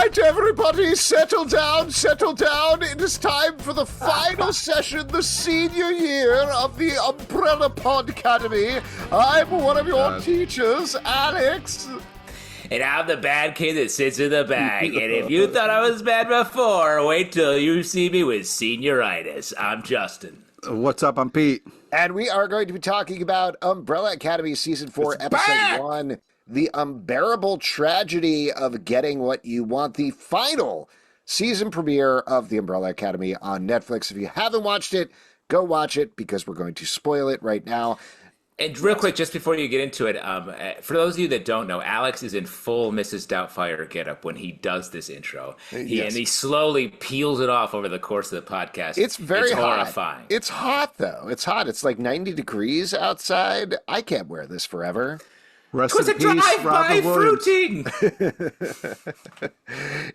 right, everybody, settle down, settle down. It is time for the final session, the senior year of the Umbrella Pod Academy. I'm one of your teachers, Alex. And I'm the bad kid that sits in the back. And if you thought I was bad before, wait till you see me with senioritis. I'm Justin. What's up? I'm Pete. And we are going to be talking about Umbrella Academy Season 4, Episode 1, The Unbearable Tragedy of Getting What You Want, the final season premiere of The Umbrella Academy on Netflix. If you haven't watched it, go watch it because we're going to spoil it right now. And real quick, just before you get into it, for those of you that don't know, Alex is in full Mrs. Doubtfire getup when he does this intro. And he slowly peels it off over the course of the podcast. It's very hot. Horrifying. It's hot, though. It's hot. It's like 90 degrees outside. I can't wear this forever. Rest in peace, drive-by fruiting.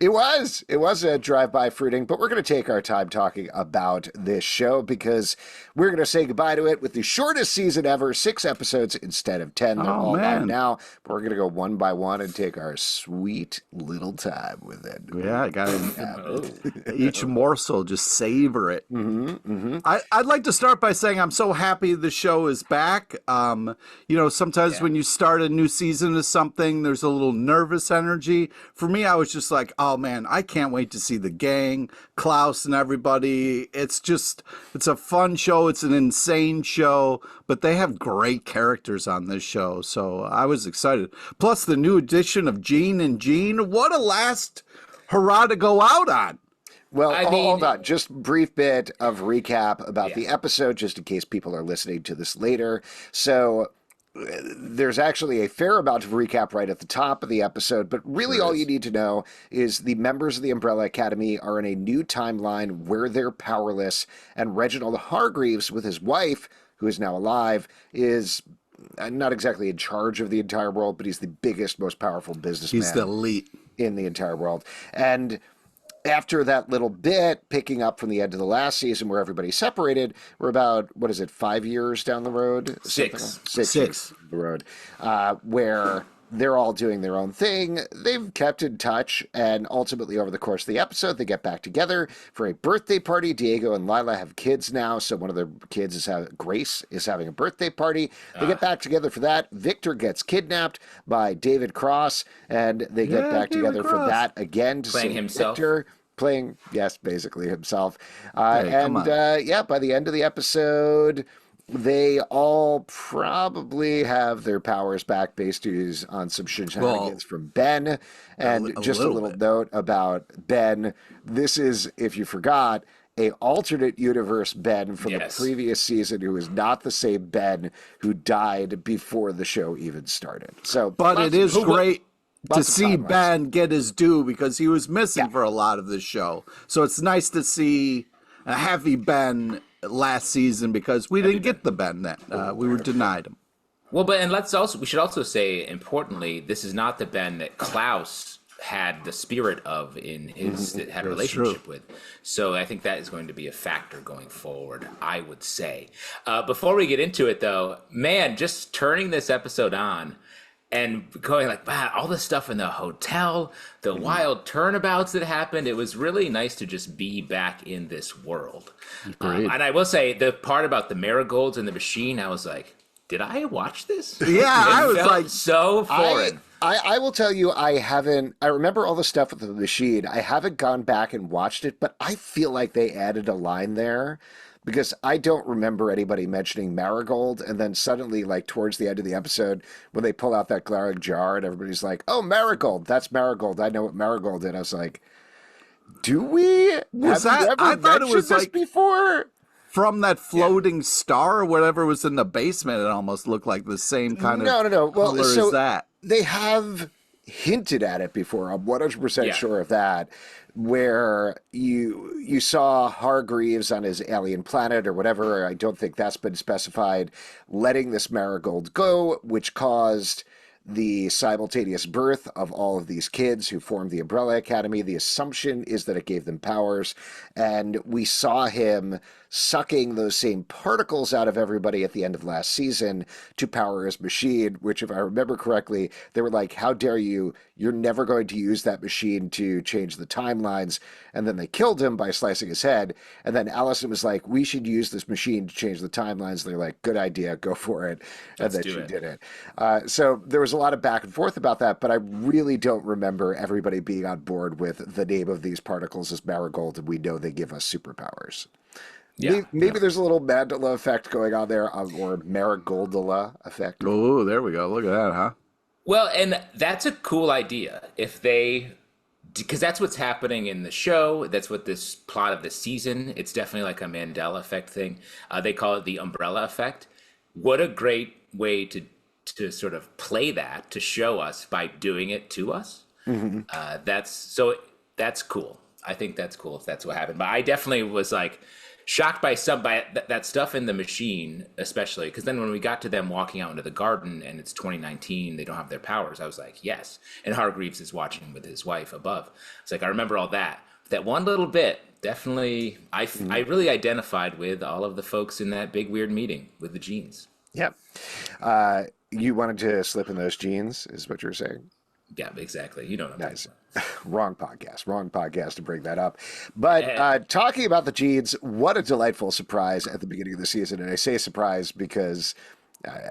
It was a drive-by fruiting, but we're going to take our time talking about this show because we're going to say goodbye to it with the shortest season ever, 6 episodes instead of 10. They're all out now, but we're going to go one by one and take our sweet little time with it. Yeah, I got to each morsel, just savor it. I'd like to start by saying I'm so happy the show is back. Sometimes when you start a new season of something, there's a little nervous energy. For me, I was just like, oh man, I can't wait to see the gang, Klaus and everybody. It's a fun show. It's an insane show, but they have great characters on this show. So I was excited. Plus the new addition of Gene and Jean. What a last hurrah to go out on. Well, hold on. Just brief bit of recap about the episode, just in case people are listening to this later. So there's actually a fair amount of recap right at the top of the episode, but really all you need to know is the members of the Umbrella Academy are in a new timeline where they're powerless, and Reginald Hargreeves, with his wife, who is now alive, is not exactly in charge of the entire world, but he's the biggest, most powerful businessman. He's the elite in the entire world. And after that little bit, picking up from the end of the last season where everybody separated, we're about, 5 years down the road? Six. Six years down the road, where they're all doing their own thing. They've kept in touch, and ultimately over the course of the episode, they get back together for a birthday party. Diego and Lila have kids now, so one of their kids Grace is having a birthday party. They get back together for that. Victor gets kidnapped by David Cross, and they get back together for that again to playing see himself. Victor. Basically himself. By the end of the episode, they all probably have their powers back based on some shenanigans from Ben. And just a little note about Ben. This is, if you forgot, a alternate universe Ben from the previous season who is not the same Ben who died before the show even started. But it is great to see Ben get his due because he was missing for a lot of the show. So it's nice to see a heavy Ben last season because we didn't get the Ben that we were denied him. Well, we should also say, importantly, this is not the Ben that Klaus had the spirit of in his that had a relationship with. So I think that is going to be a factor going forward, I would say. Before we get into it, though, man, just turning this episode on and going like, wow, all the stuff in the hotel, the wild turnabouts that happened, it was really nice to just be back in this world. And I will say, the part about the marigolds and the machine, I was like, did I watch this? Yeah, I was like, so foreign. I will tell you, I remember all the stuff with the machine. I haven't gone back and watched it, but I feel like they added a line there because I don't remember anybody mentioning Marigold. And then suddenly, like towards the end of the episode, when they pull out that glaring jar and everybody's like, oh, Marigold, that's Marigold. I know what Marigold did. I was like, do we? I thought it was like before. From that floating star or whatever was in the basement, it almost looked like the same kind of color as that. They have hinted at it before. I'm 100% sure of that. Where you saw Hargreeves on his alien planet or whatever, I don't think that's been specified, letting this marigold go, which caused the simultaneous birth of all of these kids who formed the Umbrella Academy. The assumption is that it gave them powers, and we saw him sucking those same particles out of everybody at the end of last season to power his machine, which, if I remember correctly, they were like, how dare you? You're never going to use that machine to change the timelines. And then they killed him by slicing his head. And then Allison was like, we should use this machine to change the timelines. They're like, good idea, go for it. And then she did it. So there was a lot of back and forth about that, but I really don't remember everybody being on board with the name of these particles as Marigold, and we know they give us superpowers. Yeah, maybe there's a little Mandela effect going on there, or Marigoldola effect. Oh, there we go. Look at that, huh? Well, and that's a cool idea. If they, because that's what's happening in the show. That's what this plot of the season. It's definitely like a Mandela effect thing. They call it the umbrella effect. What a great way to sort of play that, to show us by doing it to us. Mm-hmm. That's cool. I think that's cool if that's what happened. But I definitely was like shocked by that stuff in the machine, especially because then when we got to them walking out into the garden and it's 2019, they don't have their powers. I was like, yes. And Hargreeves is watching with his wife above. It's like, I remember all that. That one little bit, definitely, I really identified with all of the folks in that big weird meeting with the jeans. Yep. You wanted to slip in those jeans, is what you're saying? Yeah, exactly. You don't know. Nice. Wrong podcast to bring that up. But talking about the jeans, what a delightful surprise at the beginning of the season. And I say surprise because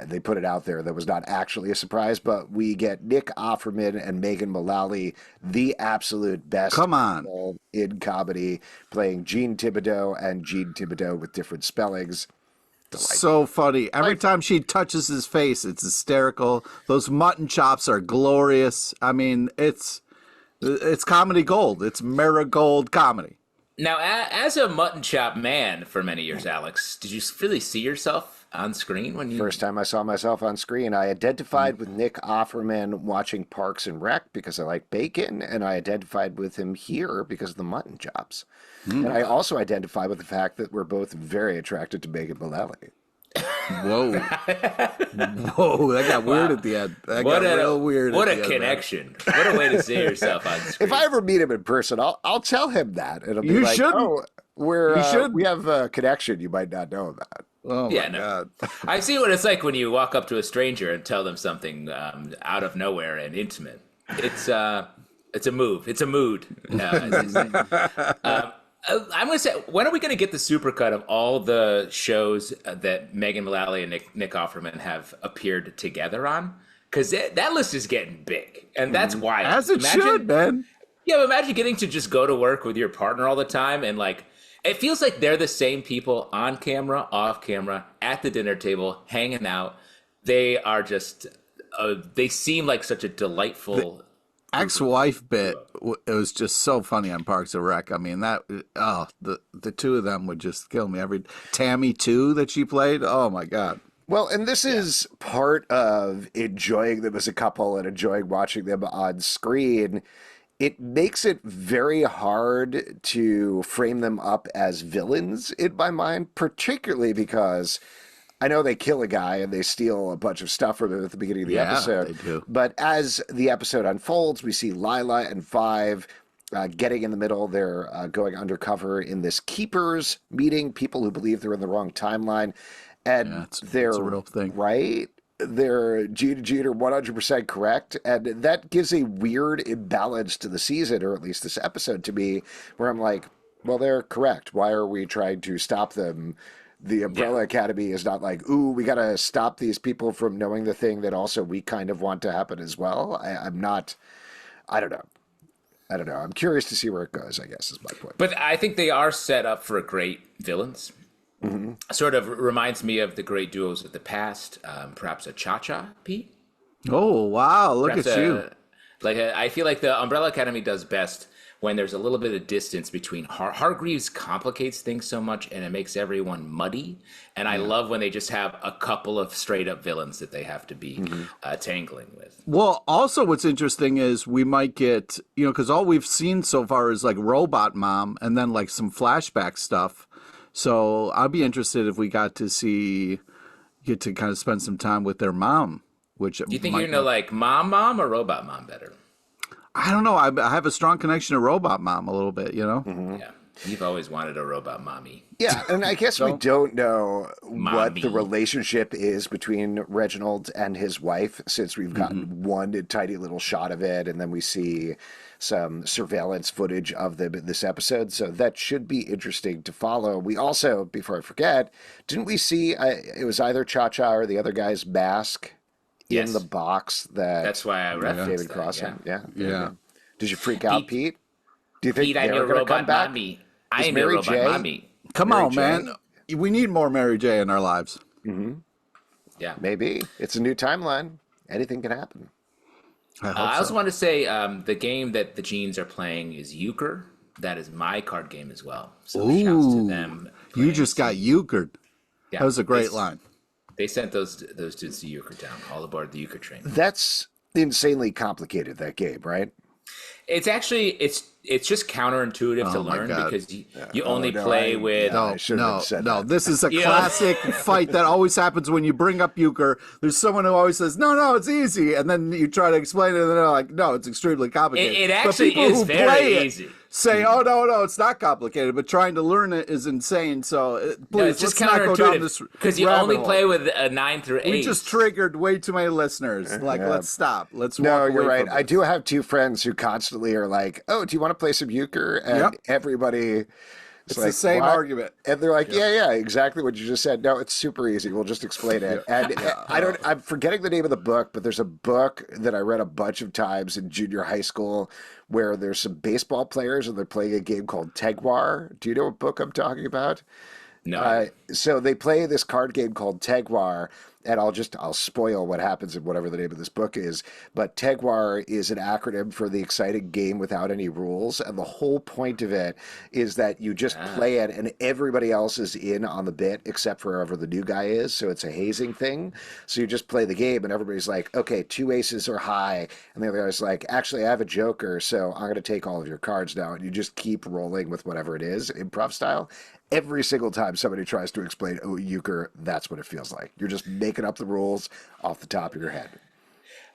they put it out there that was not actually a surprise, but we get Nick Offerman and Megan Mullally, the absolute best people in comedy, playing Gene Thibodeau and Gene Thibodeau with different spellings. So funny. Every time she touches his face, it's hysterical. Those mutton chops are glorious. I mean, it's comedy gold. It's Marigold comedy. Now, as a mutton chop man for many years, Alex, did you really see yourself on screen when you? First time I saw myself on screen, I identified with Nick Offerman watching Parks and Rec because I like bacon, and I identified with him here because of the mutton chops. And I also identify with the fact that we're both very attracted to Megan Mullally. Whoa. Whoa, that got weird at the end. That got real weird. What a connection. What a way to see yourself on screen. If I ever meet him in person, I'll tell him that. And I'll be we have a connection you might not know about. Oh, my God. I see what it's like when you walk up to a stranger and tell them something out of nowhere and intimate. It's a move. It's a mood. I'm going to say, when are we going to get the supercut of all the shows that Megan Mullally and Nick Offerman have appeared together on? Because that list is getting big, and that's why. As it should, man. Yeah, but imagine getting to just go to work with your partner all the time, and like, it feels like they're the same people on camera, off camera, at the dinner table, hanging out. They are just, they seem like such a delightful... Ex-wife bit, it was just so funny on Parks and Rec. I mean, the two of them would just kill me. Tammy too that she played, oh my God. Well, and this is part of enjoying them as a couple and enjoying watching them on screen. It makes it very hard to frame them up as villains in my mind, particularly because I know they kill a guy and they steal a bunch of stuff from him at the beginning of the episode. They do. But as the episode unfolds, we see Lila and Five getting in the middle. They're going undercover in this keepers meeting, people who believe they're in the wrong timeline. And they're a real thing. Right. They're Gene are 100% correct. And that gives a weird imbalance to the season, or at least this episode to me, where I'm like, well, they're correct. Why are we trying to stop them? The Umbrella Academy is not like, ooh, we got to stop these people from knowing the thing that also we kind of want to happen as well. I don't know. I'm curious to see where it goes, I guess, is my point. But I think they are set up for great villains. Mm-hmm. Sort of reminds me of the great duos of the past, perhaps a Cha-Cha, Pete? Oh, wow. Look at you. I feel like the Umbrella Academy does best when there's a little bit of distance between Hargreeves complicates things so much and it makes everyone muddy. And I love when they just have a couple of straight up villains that they have to be tangling with. Well, also what's interesting is we might get, because all we've seen so far is like Robot Mom and then like some flashback stuff. So I'd be interested if we get to kind of spend some time with their mom. Which do you think you're going to like Mom or Robot Mom better? I don't know. I have a strong connection to Robot Mom a little bit, Yeah. You've always wanted a robot mommy. Yeah, and I guess we don't know what the Mommy. relationship is between Reginald and his wife, since we've gotten one tiny little shot of it, and then we see some surveillance footage of them in this episode. So that should be interesting to follow. We also, before I forget, didn't we see it was either Cha-Cha or the other guy's mask in the box that That's why I referenced David that, Crossan? yeah. Yeah. Did you freak out, Pete? Do you think Pete, I'm they're your going to come robot back? mommy. Is I am your Mary robot J? mommy. Come Mary on, J? man. We need more Mary J in our lives. Yeah. Maybe. It's a new timeline. Anything can happen. I hope I also so. want to say the game that the Genes are playing is Euchre. That is my card game as well. So shouts to them. You playing just got some- euchred. Yeah, That was a great line. They sent those dudes to Euchre Town, all aboard the Euchre train. That's insanely complicated, that game, right? It's actually it's just counterintuitive to Oh my learn God. because you only no, play with I shouldn't have said that. This is a Yeah. classic fight that always happens when you bring up euchre. There's someone who always says, no, it's easy. And then you try to explain it, and they're like, no, it's extremely complicated. It But actually people is who very play easy. It say, oh, no, it's not complicated. But trying to learn it is insane. So No, please, it's just let's not go down counterintuitive this because you rabbit only hole. play with a 9 through 8. We just triggered way too many listeners. Like, let's stop. Let's No, walk you're away right. from I this. do have two friends who constantly are like, "Oh, do you want to play some euchre?" And everybody, It's like, the same "What?" argument. And they're like, "Yeah, exactly what you just said." No, it's super easy. We'll just explain it. And I'm forgetting the name of the book, but there's a book that I read a bunch of times in junior high school where there's some baseball players and they're playing a game called Tegwar. Do you know what book I'm talking about? No. So they play this card game called Tegwar, and I'll spoil what happens in whatever the name of this book is. But Tegwar is an acronym for the exciting game without any rules, and the whole point of it is that you just play it, and everybody else is in on the bit except for whoever the new guy is. So it's a hazing thing. So you just play the game, and everybody's like, "Okay, 2 aces are high," and the other guy's like, "Actually, I have a joker, so I'm going to take all of your cards now," and you just keep rolling with whatever it is, improv style. Every single time somebody tries to explain, oh, euchre, that's what it feels like. You're just making up the rules off the top of your head.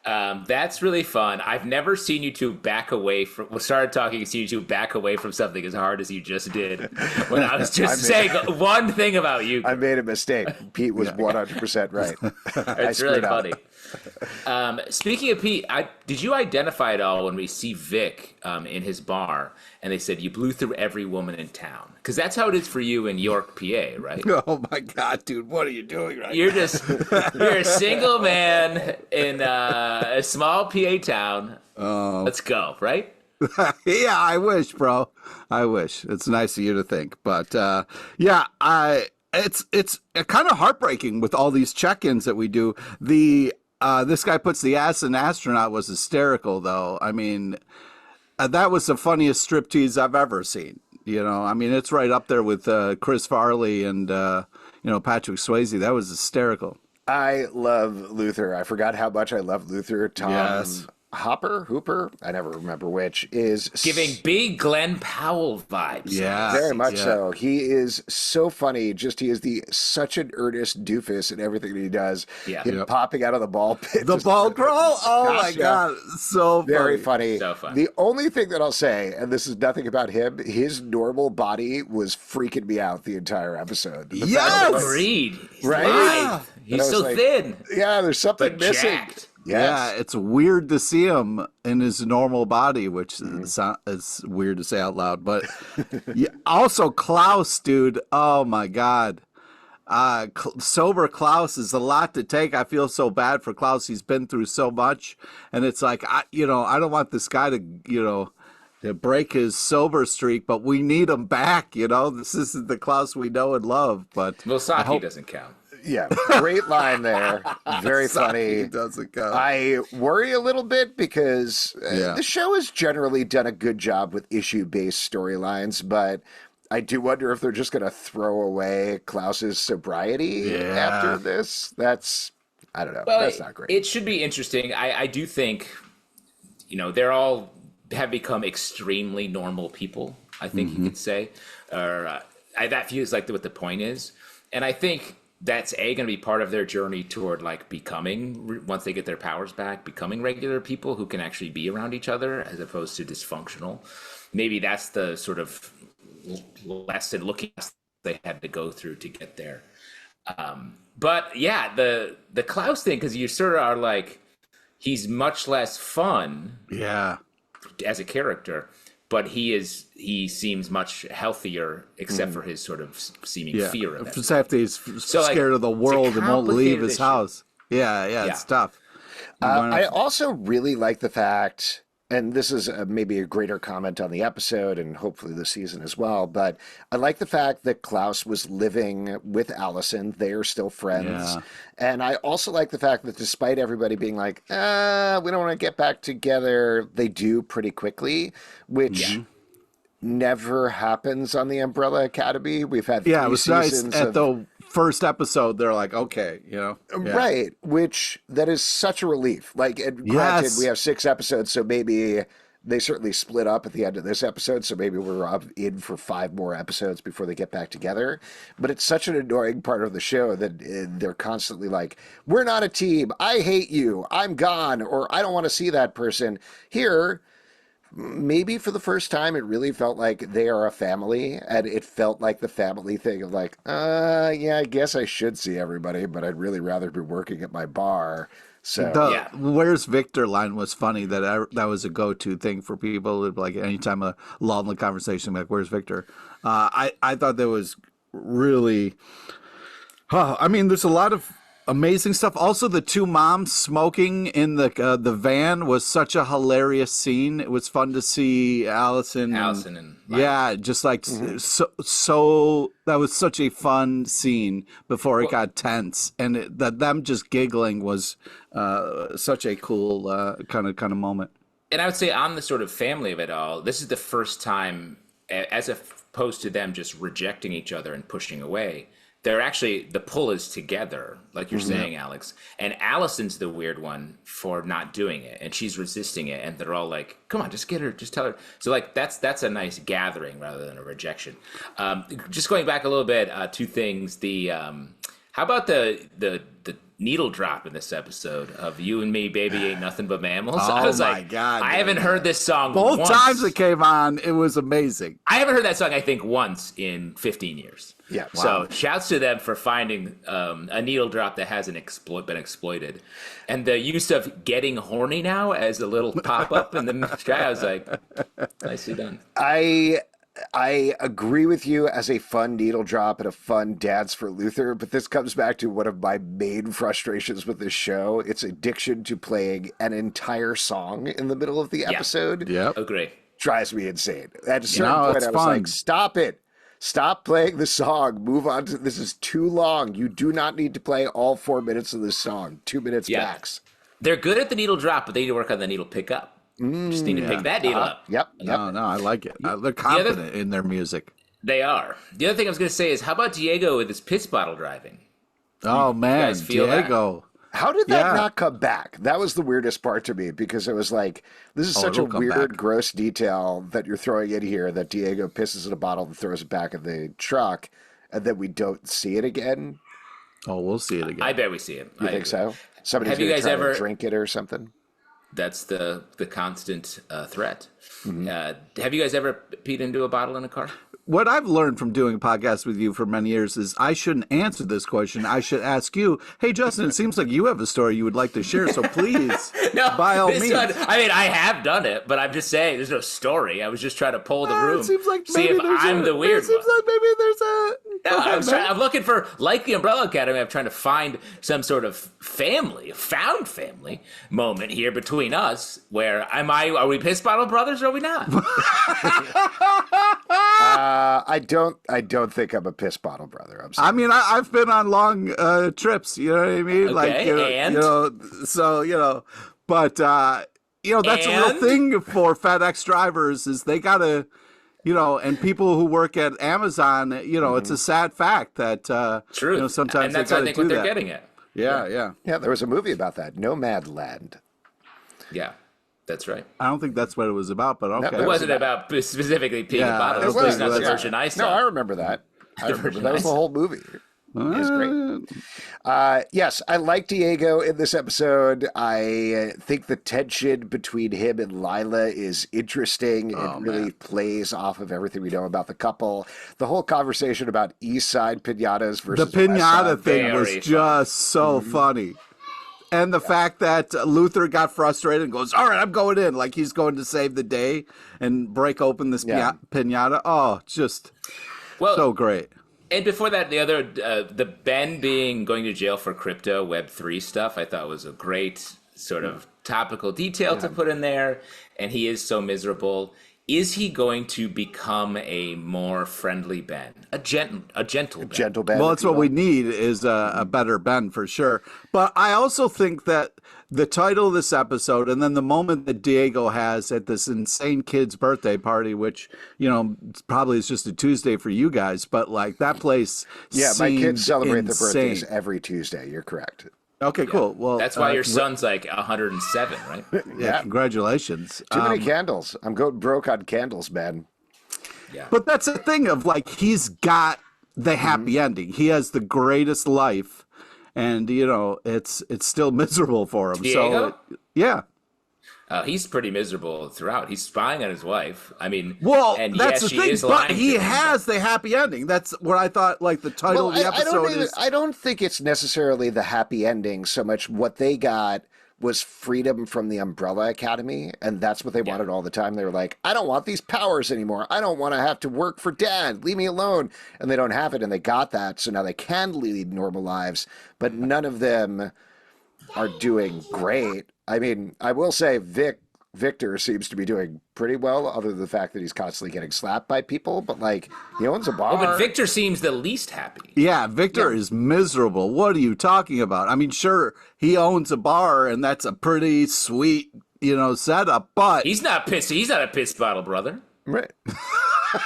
That's really fun. I've never seen you two back away from. We started talking and seen you two back away from something as hard as you just did. When I was just saying one thing about you. I made a mistake. Pete was 100% right. It's really funny. Speaking of Pete, did you identify at all when we see Vic in his bar and they said you blew through every woman in town? Because that's how it is for you in York, PA, right? Oh my God, dude, what are you doing right You're a single man in a small PA town. Let's go, right? Yeah, I wish, bro. I wish. It's nice of you to think, but it's kind of heartbreaking with all these check-ins that we do. This guy puts the ass in astronaut was hysterical, though. I mean, that was the funniest striptease I've ever seen. You know, I mean, it's right up there with Chris Farley and Patrick Swayze. That was hysterical. I love Luther. I forgot how much I love Luther. Tom Hooper, I never remember which, is giving big Glenn Powell vibes. Yeah, very much so. He is so funny. He is such an earnest doofus in everything that he does. Yeah. Him popping out of the ball pit. The ball crawl? Oh my God. So funny. Very funny. So funny. The only thing that I'll say, and this is nothing about him, his normal body was freaking me out the entire episode. The fact that, Agreed. Right? Yeah. He's I was so like, thin. Yeah, there's something But missing. jacked. Yeah, Yes. it's weird to see him in his normal body, which is weird to say out loud. But also Klaus, dude. Oh my God. Sober Klaus is a lot to take. I feel so bad for Klaus. He's been through so much, and it's like I don't want this guy to break his sober streak, but we need him back. This isn't the Klaus we know and love. But Saki doesn't count. Yeah, great line there. Very funny. Doesn't go. I worry a little bit because the show has generally done a good job with issue-based storylines, but I do wonder if they're just going to throw away Klaus's sobriety after this. I don't know. Well, That's not great. It should be interesting. I do think, they're all have become extremely normal people, I think you could say. Or that feels like what the point is. And I think that's going to be part of their journey toward becoming, once they get their powers back, becoming regular people who can actually be around each other as opposed to dysfunctional. Maybe that's the sort of lesson, looking they had to go through to get there. But yeah, the Klaus thing, because you sort of are like, he's much less fun, as a character, but he seems much healthier, except for his sort of seeming fear of it. Except he's scared of the world and won't leave his house. Yeah, it's tough. I also really like the fact, and this is maybe a greater comment on the episode and hopefully the season as well, but I like the fact that Klaus was living with Allison. They are still friends. Yeah. And I also like the fact that despite everybody being like, we don't want to get back together, they do pretty quickly, which never happens on the Umbrella Academy. We've had it was nice at the first episode. They're like, okay, right, which that is such a relief. Like, granted, we have 6 episodes, so maybe they certainly split up at the end of this episode, so maybe we're up in for 5 more episodes before they get back together. But it's such an annoying part of the show that they're constantly like, we're not a team, I hate you, I'm gone, or I don't want to see that person. Here, maybe for the first time, it really felt like they are a family, and it felt like the family thing of like, I guess I should see everybody, but I'd really rather be working at my bar. So where's Victor line was funny. That was a go-to thing for people. Like anytime a lull in the conversation, like, where's Victor? I thought that was really, I mean, there's a lot of amazing stuff. Also, the 2 moms smoking in the van was such a hilarious scene. It was fun to see Allison and just like so that was such a fun scene before it got tense, and them just giggling was such a cool kind of moment. And I would say on the sort of family of it all, this is the first time, as opposed to them just rejecting each other and pushing away, they're actually, the pull is together, like you're saying, Alex. And Allison's the weird one for not doing it, and she's resisting it, and they're all like, come on, just get her, just tell her. So like that's a nice gathering rather than a rejection. Just going back a little bit, 2 things. How about the needle drop in this episode of "You and Me, Baby Ain't Nothing But Mammals"? I was like, God, I haven't heard this song both once. times it came on. It was amazing. I haven't heard that song, I think, once in 15 years. Yeah. Wow. So shouts to them for finding a needle drop that hasn't been exploited, and the use of "Getting Horny Now" as a little pop up in the sky. I was like, nicely done. I agree with you as a fun needle drop and a fun dance for Luther, but this comes back to one of my main frustrations with this show. It's addiction to playing an entire song in the middle of the episode. Yeah, agree. Drives me insane. At a certain point, I was like, stop it. Stop playing the song. Move on to, this is too long. You do not need to play all 4 minutes of this song. 2 minutes max. They're good at the needle drop, but they need to work on the needle pickup. Just need to pick that needle up. Yep. No, I like it. They're confident in their music. They are. The other thing I was going to say is, how about Diego with his piss bottle driving? Oh, man, Diego. How did that not come back? That was the weirdest part to me, because it was like, this is such a weird, gross detail that you're throwing in here, that Diego pisses in a bottle and throws it back in the truck, and then we don't see it again. Oh, we'll see it again. I bet we see it. You think so? Somebody's going to try to drink it or something? That's the constant threat. Have you guys ever peed into a bottle in a car? What I've learned from doing podcasts with you for many years is I shouldn't answer this question. I should ask you, hey, Justin, it seems like you have a story you would like to share, so please, by all means. I mean, I have done it, but I'm just saying there's no story. I was just trying to pull the room. It seems like see if I'm the weird one. It seems like maybe there's a... No, I'm looking for, like the Umbrella Academy, I'm trying to find some sort of found family moment here between us, where are we piss bottle brothers or are we not? I don't think I'm a piss bottle brother. I'm sorry. I mean, I've been on long trips. You know what I mean? Okay, but that's a real thing for FedEx drivers is they gotta, and people who work at Amazon. It's a sad fact that true. Sometimes and that's they I think what they're getting at. Yeah. There was a movie about that, Nomadland. Yeah. That's right. I don't think that's what it was about, but okay. No, it wasn't about specifically peeing in bottles. It was not the version I saw. No, I remember that. That was the whole movie. It was great. Yes, I like Diego in this episode. I think the tension between him and Lila is interesting. It really plays off of everything we know about the couple. The whole conversation about East Side pinatas versus The pinata West Side, thing was just so funny. And the fact that Luther got frustrated and goes, all right, I'm going in. Like he's going to save the day and break open this pinata. Oh, just so great. And before that, the Ben going to jail for crypto Web3 stuff, I thought was a great sort of topical detail to put in there. And he is so miserable. Is he going to become a more friendly Ben, a gentle Ben? Gentle Ben. Well, that's what we need is a better Ben for sure. But I also think that the title of this episode and then the moment that Diego has at this insane kid's birthday party, which, probably is just a Tuesday for you guys, but like that place my kids celebrate insane. their birthdays every Tuesday. You're correct. Okay, cool. Well, that's why your son's like 107, right? Yeah, congratulations. Too many candles. I'm going broke on candles, man. Yeah. But that's the thing of like he's got the happy ending. He has the greatest life, and it's still miserable for him. Diego? So yeah. He's pretty miserable throughout. He's spying on his wife. I mean, and that's the she thing. is But lying he to him. has the happy ending. That's what I thought. Like the title of the episode I don't think it's necessarily the happy ending so much. What they got was freedom from the Umbrella Academy, and that's what they wanted all the time. They were like, I don't want these powers anymore. I don't want to have to work for Dad. Leave me alone. And they don't have it, and they got that, so now they can lead normal lives. But none of them are doing great. I mean, I will say Victor seems to be doing pretty well, other than the fact that he's constantly getting slapped by people. But like, he owns a bar. Oh, but Victor seems the least happy. Yeah, Victor is miserable. What are you talking about? I mean, sure, he owns a bar, and that's a pretty sweet, setup. But he's not pissy. He's not a piss bottle, brother. Right.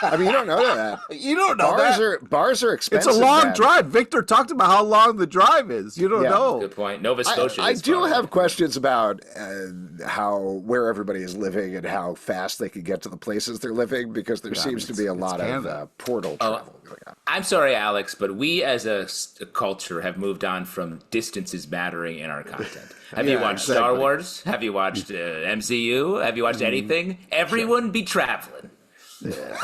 I mean, you don't know that. You don't know bars are expensive. It's a long man. drive. Victor talked about how long the drive is. You don't know. Good point. Nova Scotia. I do have questions about where everybody is living and how fast they can get to the places they're living, because there seems to be a lot of portal travel going on. I'm sorry, Alex, but we as a culture have moved on from distances mattering in our content. Have you watched Star Wars? Have you watched MCU? Have you watched anything? Everyone be traveling. Yeah.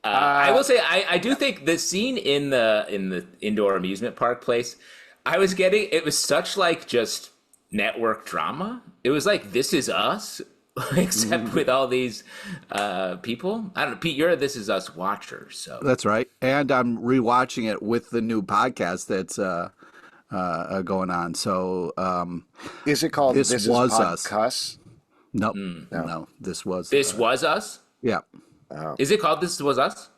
I will say I do think the scene in the indoor amusement park place, it was such like just network drama. It was like This Is Us, except with all these people. I don't know, Pete, you're a This Is Us watcher, so that's right. And I'm rewatching it with the new podcast that's going on. So is it called This Was Us? Cuss? Nope. No. This was Us. Yeah. Is it called This Was Us?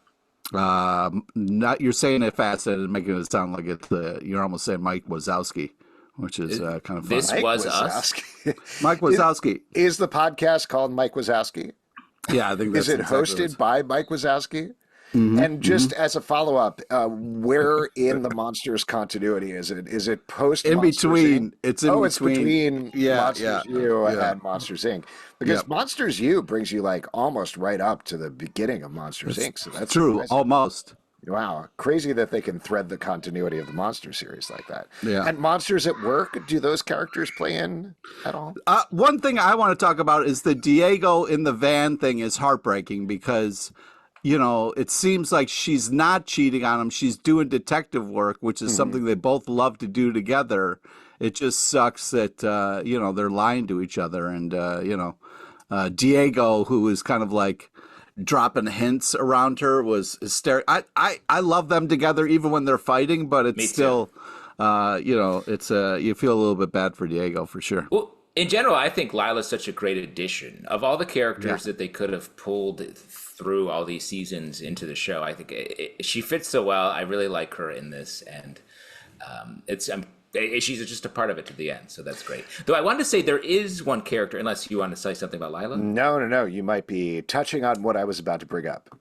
Not you're saying it fast and making it sound like it's you're almost saying Mike Wazowski, which is kind of fun. This Was Us. Mike Wazowski. Is the podcast called Mike Wazowski? Yeah, I think that's is it hosted by Mike Wazowski? And just as a follow-up, where in the Monsters continuity is it? Is it post? In between. Inc? It's in between. Monsters U and Monsters Inc. Because Monsters U brings you like almost right up to the beginning of Monsters Inc. So that's true. Amazing. Almost. Wow, crazy that they can thread the continuity of the Monster series like that. Yeah. And Monsters at Work, do those characters play in at all? One thing I want to talk about is the Diego in the van thing is heartbreaking because, it seems like she's not cheating on him. She's doing detective work, which is something they both love to do together. It just sucks that, they're lying to each other. And, Diego, who is kind of like dropping hints around her, was hysterical. I love them together even when they're fighting, but it's still, it's you feel a little bit bad for Diego for sure. Well, in general, I think Lila's such a great addition. Of all the characters that they could have pulled through all these seasons into the show, I think she fits so well. I really like her in this, and she's just a part of it to the end, so that's great. Though I wanted to say there is one character, unless you want to say something about Lila. No. You might be touching on what I was about to bring up.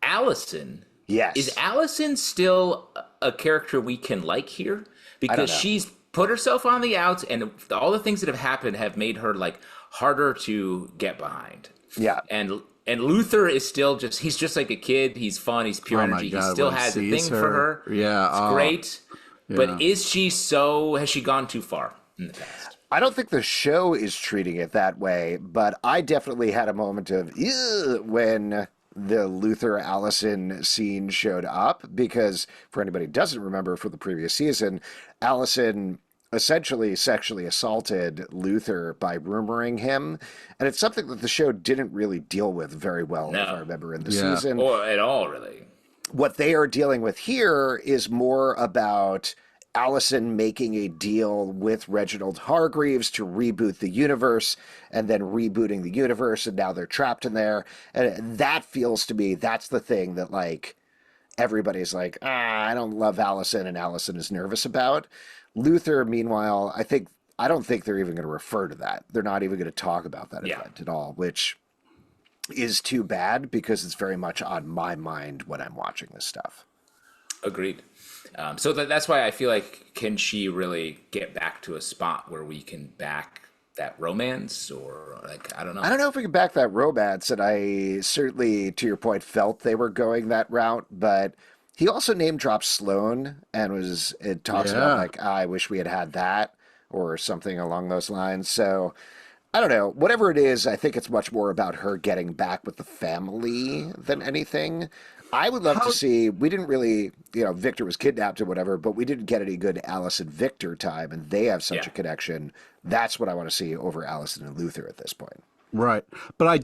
Allison. Yes. Is Allison still a character we can like here? Because she's put herself on the outs, and all the things that have happened have made her like harder to get behind. Yeah. And Luther is still he's just like a kid. He's fun. He's pure energy. God, he still has a thing for her. Yeah. It's great. But has she gone too far in the past? I don't think the show is treating it that way, but I definitely had a moment of ew when the Luther Allison scene showed up, because for anybody who doesn't remember from the previous season, Allison essentially sexually assaulted Luther by rumoring him, and it's something that the show didn't really deal with very well, if I remember, in the season. Or at all, really. What they are dealing with here is more about Allison making a deal with Reginald Hargreeves to reboot the universe, and then rebooting the universe, and now they're trapped in there. And that feels to me, that's the thing that, like, everybody's like, I don't love Allison, and Allison is nervous about. Luther, meanwhile, I don't think they're even going to refer to that. They're not even going to talk about that event at all, which is too bad, because it's very much on my mind when I'm watching this stuff. Agreed. So that's why I feel like, can she really get back to a spot where we can back that romance, or like, I don't know. I don't know if we can back that romance, and I certainly, to your point, felt they were going that route, but he also name dropped Sloane and it talks about like, I wish we had that, or something along those lines. So I don't know. Whatever it is, I think it's much more about her getting back with the family than anything. I would love to see, we didn't really, Victor was kidnapped or whatever, but we didn't get any good Alice and Victor time, and they have such a connection. That's what I want to see over Allison and Luther at this point. Right. But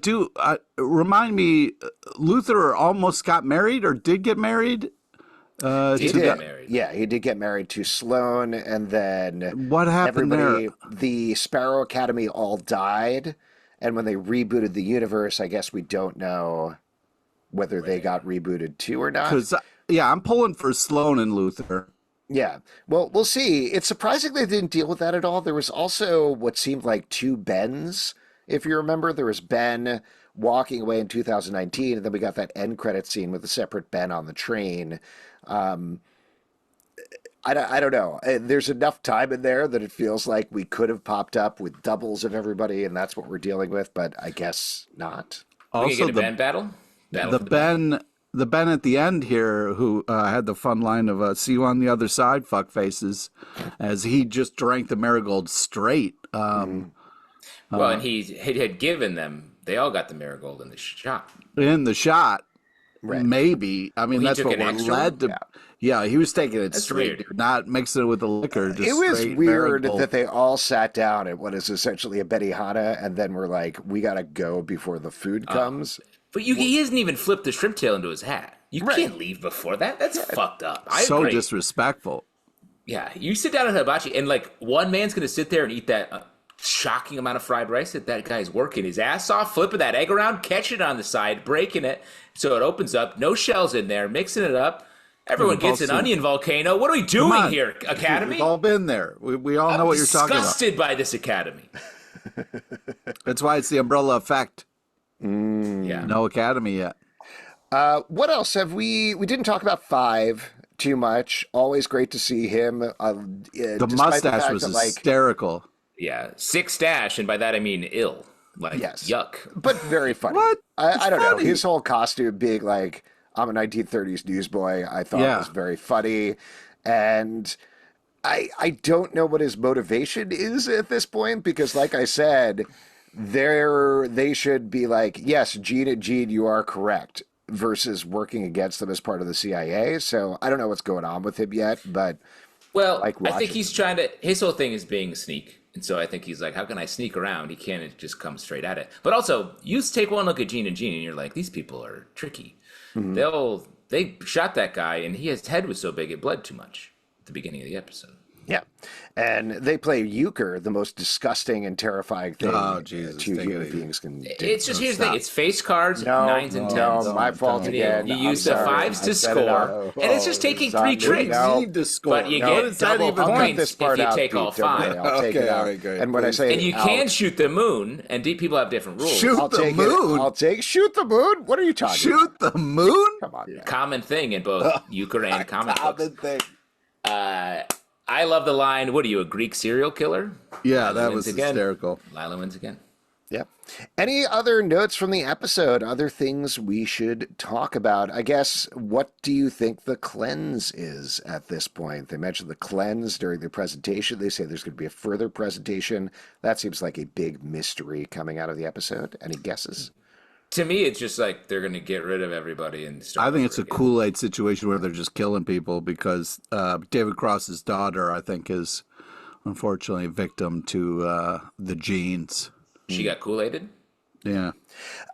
remind me, Luther almost got married, or did get married? He did get married. Yeah, he did get married to Sloane, and then what happened there? The Sparrow Academy all died, and when they rebooted the universe, I guess we don't know whether they got rebooted too or not. Because, I'm pulling for Sloane and Luther. Yeah, well, we'll see. It's surprising they didn't deal with that at all. There was also what seemed like two Bens, if you remember. There was Ben walking away in 2019, and then we got that end credit scene with a separate Ben on the train. I don't know. There's enough time in there that it feels like we could have popped up with doubles of everybody, and that's what we're dealing with, but I guess not. Also, we can get a Ben battle? The Ben at the end here, who had the fun line of "see you on the other side, fuck faces," as he just drank the marigold straight. And he had given them. They all got the marigold in the shot. Right. Maybe. I mean, that's what we're led to. Yeah, he was taking it straight, not mixing it with the liquor. Just it was weird marigold. that they all sat down at what is essentially a Benihana, and then we're like, we got to go before the food comes. But he hasn't even flipped the shrimp tail into his hat. You can't leave before that. That's fucked up. So disrespectful. Yeah, you sit down at hibachi, and like one man's going to sit there and eat that shocking amount of fried rice that guy's working his ass off, flipping that egg around, catching it on the side, breaking it so it opens up, no shells in there, mixing it up. Everyone gets an onion volcano. What are we doing here, Academy? We've all been there. We all know what you're talking about. I'm disgusted by this Academy. That's why it's the umbrella effect. Yeah. No Academy yet. What else have we didn't talk about 5 too much. Always great to see him. The mustache was hysterical. Yeah, 6 stash, and by that I mean ill. Like, yuck. But very funny. What? I don't know. His whole costume being like, I'm a 1930s newsboy, I thought was very funny. And I don't know what his motivation is at this point, because like I said, they should be like, yes, Gene, you are correct, versus working against them as part of the CIA. So I don't know what's going on with him yet, but I think he's trying to, his whole thing is being a sneak. And so I think he's like, how can I sneak around? He can't just come straight at it. But also, you take one look at Gene, and you're like, these people are tricky. Mm-hmm. They shot that guy, and his head was so big it bled too much at the beginning of the episode. Yeah. And they play euchre, the most disgusting and terrifying thing two human beings can do. It's just, here's the thing. It's face cards, 9s and 10s. No, my fault again. You use the 5s to score, and it's just taking 3 tricks. You need to score. But you get double points if you take all 5. I'll take it out. And when I say and you can shoot the moon, and people have different rules. Shoot the moon? Shoot the moon? What are you talking about? Shoot the moon? Come on. Man. Common thing in both euchre and comic books. Common thing. I love the line, what are you, a Greek serial killer? Yeah, that was hysterical. Lila wins again. Yep. Any other notes from the episode? Other things we should talk about? I guess, what do you think the cleanse is at this point? They mentioned the cleanse during their presentation. They say there's going to be a further presentation. That seems like a big mystery coming out of the episode. Any guesses? To me, it's just like they're going to get rid of everybody and start. I think it's a again. Kool-Aid situation where they're just killing people because David Cross's daughter, I think, is unfortunately a victim to the genes. She got Kool-Aided? Yeah.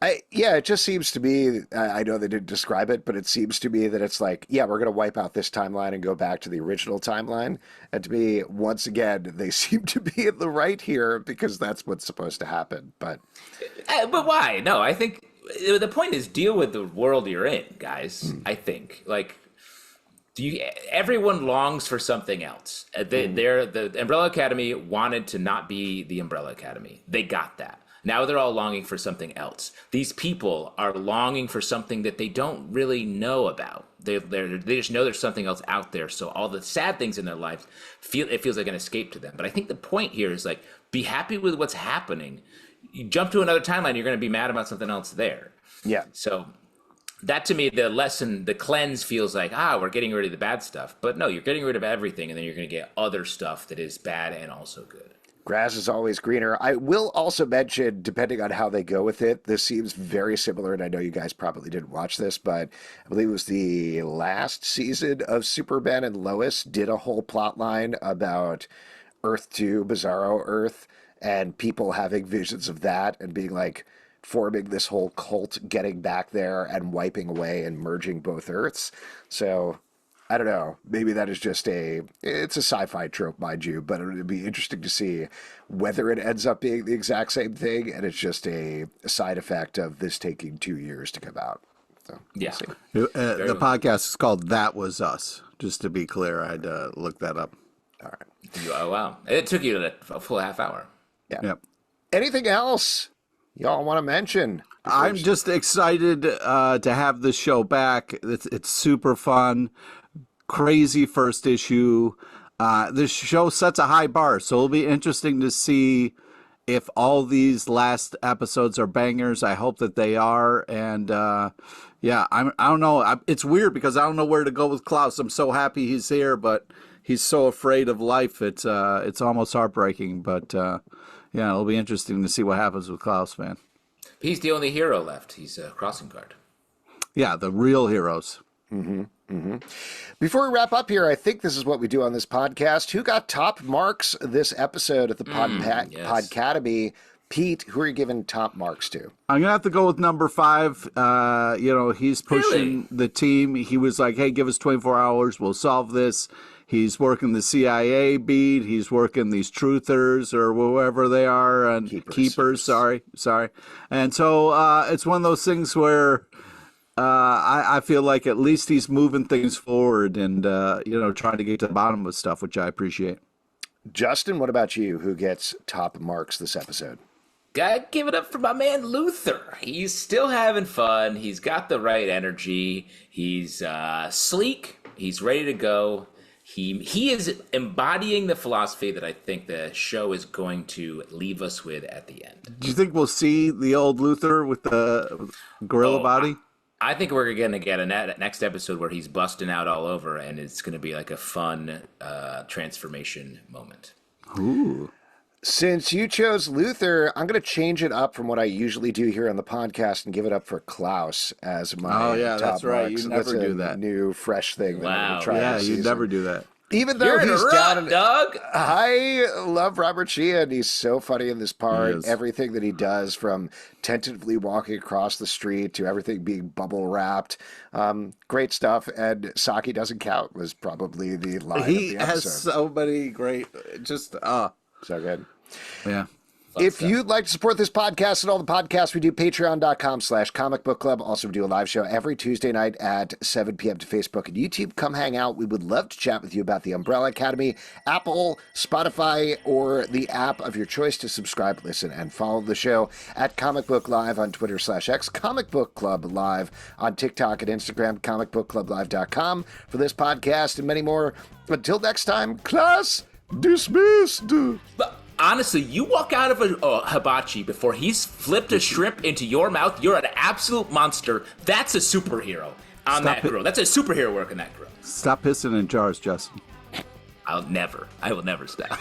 It just seems to me, I know they didn't describe it, but it seems to me that it's like, yeah, we're going to wipe out this timeline and go back to the original timeline. And to me, once again, they seem to be in the right here because that's what's supposed to happen. But why? No, I think the point is deal with the world you're in, guys. I think. Like, everyone longs for something else. The Umbrella Academy wanted to not be the Umbrella Academy. They got that. Now they're all longing for something else. These people are longing for something that they don't really know about. They just know there's something else out there. So all the sad things in their lives feels like an escape to them. But I think the point here is like, be happy with what's happening. You jump to another timeline, you're going to be mad about something else there. Yeah. So that to me, the lesson, the cleanse feels like, we're getting rid of the bad stuff. But no, you're getting rid of everything, and then you're going to get other stuff that is bad and also good. Grass is always greener. I will also mention, depending on how they go with it, this seems very similar, and I know you guys probably didn't watch this, but I believe it was the last season of Superman and Lois did a whole plot line about Earth 2, Bizarro Earth, and people having visions of that and being like, forming this whole cult, getting back there and wiping away and merging both Earths. So I don't know. Maybe that is just it's a sci-fi trope, mind you, but it would be interesting to see whether it ends up being the exact same thing and it's just a side effect of this taking 2 years to come out. So, yeah. We'll the podcast is called That Was Us. Just to be clear, I had to look that up. All right. Oh, wow. It took you a full half hour. Yeah. Yep. Anything else y'all want to mention? I'm just excited to have this show back. It's super fun. Crazy first issue. This show sets a high bar, so it'll be interesting to see if all these last episodes are bangers. I hope that they are. And I don't know. It's weird because I don't know where to go with Klaus. I'm so happy he's here, but he's so afraid of life. It's almost heartbreaking. But it'll be interesting to see what happens with Klaus, man. He's the only hero left. He's a crossing guard. Yeah, the real heroes. Mm-hmm. Mm-hmm. Before we wrap up here, I think this is what we do on this podcast. Who got top marks this episode at the Podcademy? Pete, who are you giving top marks to? I'm going to have to go with number 5. He's pushing the team. He was like, hey, give us 24 hours. We'll solve this. He's working the CIA beat. He's working these truthers or whoever they are. And keepers. Sorry. And so it's one of those things where I feel like at least he's moving things forward and, trying to get to the bottom of stuff, which I appreciate. Justin, what about you? Who gets top marks this episode? Gotta give it up for my man Luther. He's still having fun. He's got the right energy. He's sleek. He's ready to go. He is embodying the philosophy that I think the show is going to leave us with at the end. Do you think we'll see the old Luther with the gorilla body? I think we're going to get a next episode where he's busting out all over, and it's going to be like a fun transformation moment. Ooh. Since you chose Luther, I'm going to change it up from what I usually do here on the podcast and give it up for Klaus as my top that's right. marks. You never do that. New, fresh thing. Wow. That you never do that. Even though he's down, Doug. I love Robert Sheehan. He's so funny in this part. Everything that he does, from tentatively walking across the street to everything being bubble wrapped, great stuff. And Saki doesn't count was probably the line of the episode. He has so many great, so good. Yeah. If you'd like to support this podcast and all the podcasts we do, patreon.com/Comic Book Club. Also, we do a live show every Tuesday night at 7 p.m. to Facebook and YouTube. Come hang out. We would love to chat with you about the Umbrella Academy, Apple, Spotify, or the app of your choice to subscribe, listen, and follow the show at Comic Book Live on Twitter/X, Comic Book Club Live on TikTok and Instagram, comicbookclublive.com for this podcast and many more. Until next time, class dismissed. Honestly, you walk out of a hibachi before he's flipped a shrimp into your mouth, you're an absolute monster. That's a superhero on that grill. That's a superhero working that grill. Stop pissing in jars, Justin. I will never stop.